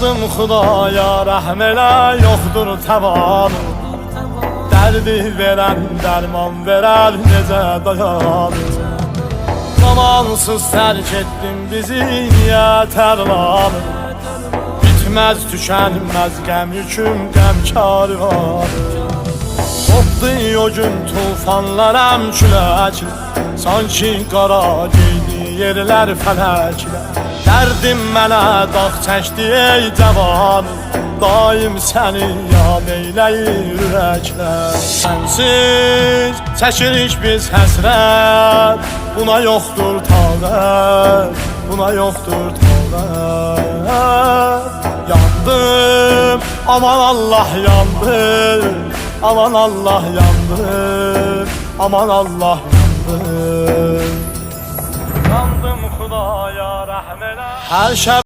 Yandım Xudaya rəhm elə, yoxdur təvanı. Dərdi verən dərman verər, necə dayanır. Zamansız tərk etdim bizi, niyə tərlanı. Bitməz, tükənməz qəm yüküm, qəmkarı var. Qopdu o gün tufanlar əmküləklə, sanki qara geydi yerlər fələklə. Dərdim mənə dağ çəkdi ey cavanım, daim səni yad eyləyir ürəklər. Sənsiz çəkirik biz həsrət, buna yoxdur taqət, buna yoxdur taqət. Yandım, aman Allah yandım, aman Allah yandım, aman Allah yandım. Yandım Xudaya rəhm elə. Hər şəb